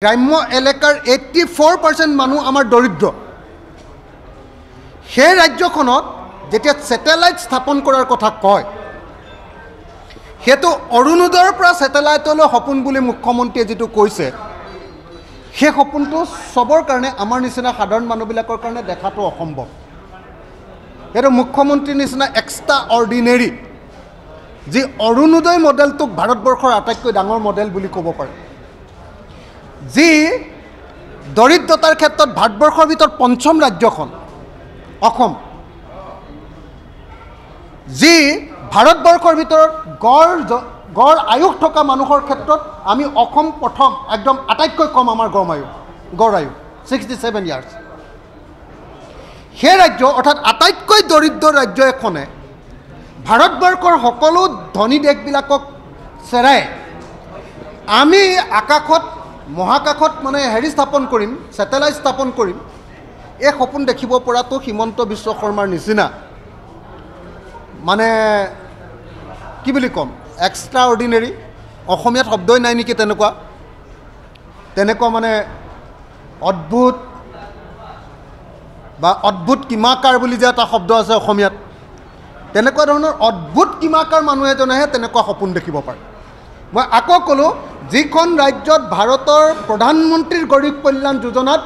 গ্ৰাম্য এলেকাৰ 84% মানুহ আমাৰ দৰিদ্ৰ। সেই ৰাজ্যখনত যেতিয়া স্যাটেলাইট স্থাপন কৰাৰ কথা কয়, সেইটো অৰুণোদয়ৰ পৰা স্যাটেলাইটলৈ সপোন বুলি মুখ্যমন্ত্ৰীয়ে যিটো কৈছে, সেই সপোনটো সবৰ কাৰণে আমাৰ নিচিনা সাধাৰণ মানুহবিলাকৰ কাৰণে দেখাটো অসম্ভৱ। সেইটো মুখ্যমন্ত্ৰীৰ নিচিনা এক্সট্ৰা অৰ্ডিনেৰী, যি অৰুণোদয় মডেলটোক ভাৰতবৰ্ষৰ আটাইতকৈ ডাঙৰ মডেল বুলি ক'ব পাৰে, যি দৰিদ্ৰতাৰ ক্ষেত্ৰত ভাৰতবৰ্ষৰ ভিতৰত পঞ্চম ৰাজ্যখন অসম, যি ভাৰতবৰ্ষৰ ভিতৰত গড় আয়ুস থকা মানুহৰ ক্ষেত্ৰত আমি অসম প্ৰথম, একদম আটাইতকৈ কম আমাৰ গড় আয়ু 67 ইয়াৰ্ছ। সেই ৰাজ্য অৰ্থাৎ আটাইতকৈ দৰিদ্ৰ ৰাজ্য এখনে ভাৰতবৰ্ষৰ সকলো ধনী দেশবিলাকক চেৰাই আমি আকাশত মহাকাশত মানে স্থাপন কৰিম, স্যাটেলাইট স্থাপন কৰিম, এই সপোন দেখিব পৰাটো হিমন্ত বিশ্ব শৰ্মাৰ নিচিনা মানে কি বুলি ক'ম, এক্সট্ৰা অৰ্ডিনেৰী, অসমীয়াত শব্দই নাই নেকি তেনেকুৱা মানে অদ্ভুত বা অদ্ভুত কিমাকাৰ বুলি যে এটা শব্দ আছে অসমীয়াত, তেনেকুৱা ধৰণৰ অদ্ভুত কিমাকাৰ মানুহ এজনেহে তেনেকুৱা সপোন দেখিব পাৰে। মই আকৌ ক'লোঁ, যিখন ৰাজ্যত ভাৰতৰ প্ৰধানমন্ত্ৰীৰ গৰীব কল্যাণ যোজনাত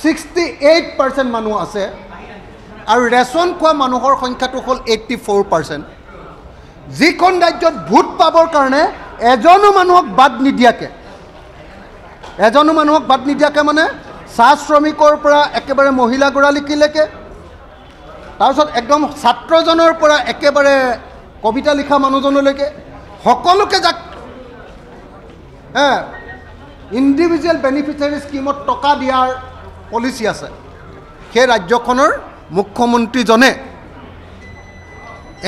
68% মানুহ আছে আৰু ৰেচন খোৱা মানুহৰ সংখ্যাটো হ'ল 84%, যিখন ৰাজ্যত ভোট পাবৰ কাৰণে এজনো মানুহক বাদ নিদিয়াকৈ মানে চাহ শ্ৰমিকৰ পৰা একেবাৰে মহিলাগৰাকীলৈকে, তাৰপিছত একদম ছাত্ৰজনৰ পৰা একেবাৰে কবিতা লিখা মানুহজনলৈকে সকলোকে যাক ইণ্ডিভিজুৱেল বেনিফিচিয়াৰী স্কিমত টকা দিয়াৰ পলিচি আছে, সেই ৰাজ্যখনৰ মুখ্যমন্ত্ৰীজনে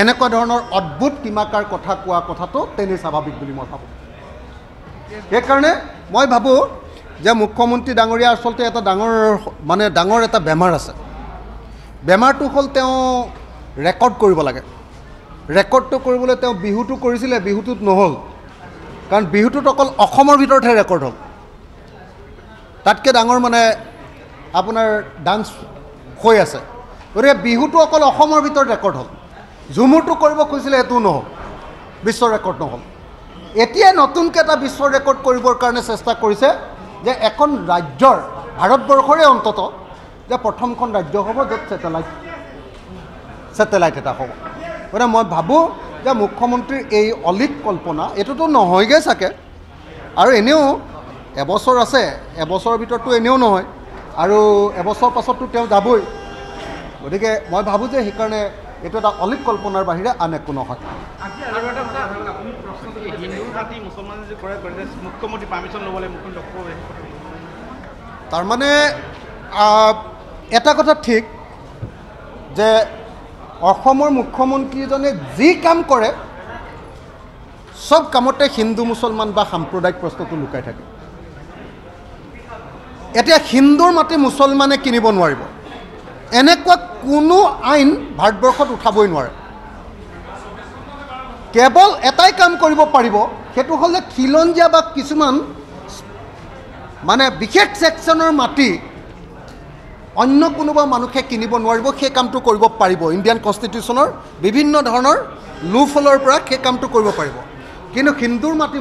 এনেকুৱা ধৰণৰ অদ্ভুত কিমাকাৰ কথা কোৱা কথাটো তেনেই স্বাভাৱিক বুলি মই ভাবোঁ। সেইকাৰণে মই ভাবোঁ যে মুখ্যমন্ত্ৰী ডাঙৰীয়া আচলতে এটা ডাঙৰ এটা বেমাৰ আছে। বেমাৰটো হ'ল তেওঁ ৰেকৰ্ড কৰিব লাগে। ৰেকৰ্ডটো কৰিবলৈ তেওঁ বিহুটো কৰিছিলে, বিহুটোত নহ'ল, কাৰণ বিহুটোত অকল অসমৰ ভিতৰতহে ৰেকৰ্ড হ'ল। তাতকৈ ডাঙৰ মানে আপোনাৰ ডান্স হৈ আছে, গতিকে বিহুটো অকল অসমৰ ভিতৰত ৰেকৰ্ড হ'ল। ঝুমুৰটো কৰিব খুজিছিলে, সেইটোও নহ'ল, বিশ্ব ৰেকৰ্ড নহ'ল। এতিয়া নতুনকৈ এটা বিশ্ব ৰেকৰ্ড কৰিবৰ কাৰণে চেষ্টা কৰিছে যে এখন ৰাজ্যৰ, ভাৰতবৰ্ষৰে অন্তত, যে প্ৰথমখন ৰাজ্য হ'ব য'ত ছেটেলাইট এটা হ'ব। গতিকে মই ভাবোঁ যে মুখ্যমন্ত্ৰীৰ এই অলিক কল্পনা, এইটোতো নহয়গৈ চাগে, আৰু এনেও এবছৰ আছে, এবছৰৰ ভিতৰততো এনেও নহয়, আৰু এবছৰ পাছততো তেওঁ যাবই। গতিকে মই ভাবোঁ যে সেইকাৰণে এইটো এটা অলিক কল্পনাৰ বাহিৰে আন একো নহয়। তাৰমানে এটা কথা ঠিক যে অসমৰ মুখ্যমন্ত্ৰীজনে যি কাম কৰে চব কামতে হিন্দু মুছলমান বা সাম্প্ৰদায়িক প্ৰশ্নটো লুকাই থাকে। এতিয়া হিন্দুৰ মাটি মুছলমানে কিনিব নোৱাৰিব, এনেকুৱা কোনো আইন ভাৰতবৰ্ষত উঠাবই নোৱাৰে। কেৱল এটাই কাম কৰিব পাৰিব, সেইটো হ'ল যে খিলঞ্জীয়া বা কিছুমান মানে বিশেষ ছেকশ্যনৰ মাটি অন্য কোনোবা মানুহে কিনিব নোৱাৰিব, সেই কামটো কৰিব পাৰিব। ইণ্ডিয়ান কনষ্টিটিউশ্যনৰ বিভিন্ন ধৰণৰ লুফলৰ পৰা সেই কামটো কৰিব পাৰিব। কিন্তু হিন্দুৰ মাটি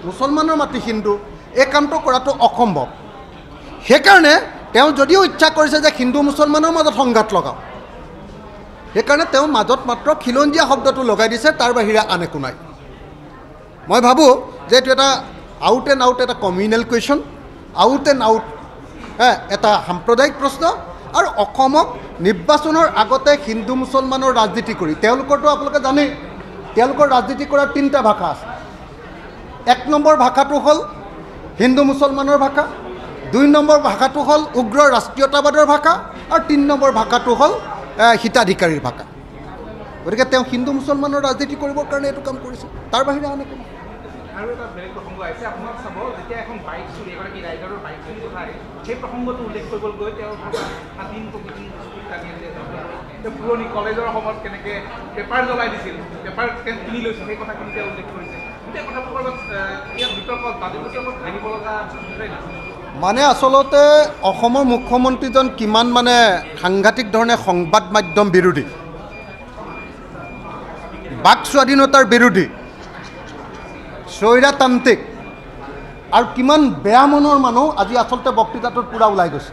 মুছলমানৰ মাটি হিন্দু, এই কামটো কৰাটো অসম্ভৱ। সেইকাৰণে তেওঁ যদিও ইচ্ছা কৰিছে যে হিন্দু মুছলমানৰ মাজত সংঘাত লগাওক, সেইকাৰণে তেওঁ মাজত মাত্ৰ খিলঞ্জীয়া শব্দটো লগাই দিছে, তাৰ বাহিৰে আন একো নাই। মই ভাবোঁ যে এইটো এটা আউট এণ্ড আউট এটা communal question, out and out এটা সাম্প্ৰদায়িক প্ৰশ্ন, আৰু অসমক নিৰ্বাচনৰ আগতে হিন্দু মুছলমানৰ ৰাজনীতি কৰি, তেওঁলোকৰতো আপোনালোকে জানেই, তেওঁলোকৰ ৰাজনীতি কৰাৰ 3টা ভাষা আছে। 1 নম্বৰ ভাষাটো হ'ল হিন্দু মুছলমানৰ ভাষা, 2 নম্বৰ ভাষাটো হ'ল উগ্ৰ ৰাষ্ট্ৰীয়তাবাদৰ ভাষা, আৰু 3 নম্বৰ ভাষাটো হ'ল হিতাধিকাৰীৰ ভাষা। গতিকে তেওঁ হিন্দু মুছলমানৰ ৰাজনীতি কৰিবৰ কাৰণে এইটো কাম কৰিছে, তাৰ বাহিৰে আন একো। আৰু এটা বেলেগ প্ৰসংগ আছে, আপোনাক চাব, যেতিয়া এখন বাইক চুৰি, এগৰাকী ৰাইডাৰৰ বাইক চুৰি কথা আহে, সেই প্ৰসংগটো উল্লেখ কৰিবলৈ গৈ তেওঁ স্বাধীন প্ৰকৃতিৰ টানি আছে। তেওঁ পুৰণি কলেজৰ সময়ত কেনেকৈ পেপাৰ জ্বলাই দিছিল, পেপাৰ কিনি লৈছিল, সেই কথাখিনি তেওঁ উল্লেখ কৰিছে। গোটেই কথাবোৰ ক'ৰবাত ইয়াত বিতৰ্কত বাজি বিতৰ্কত ভাঙিব লগা বিষয় নাই মানে আচলতে অসমৰ মুখ্যমন্ত্ৰীজন কিমান মানে সাংঘাতিক ধৰণে সংবাদ মাধ্যম বিৰোধী, বাক স্বাধীনতাৰ বিৰোধী, স্বৈৰতান্ত্ৰিক আৰু কিমান বেয়া মনৰ মানুহ আজি আচলতে বক্তৃতাটোত পূৰা ওলাই গৈছে।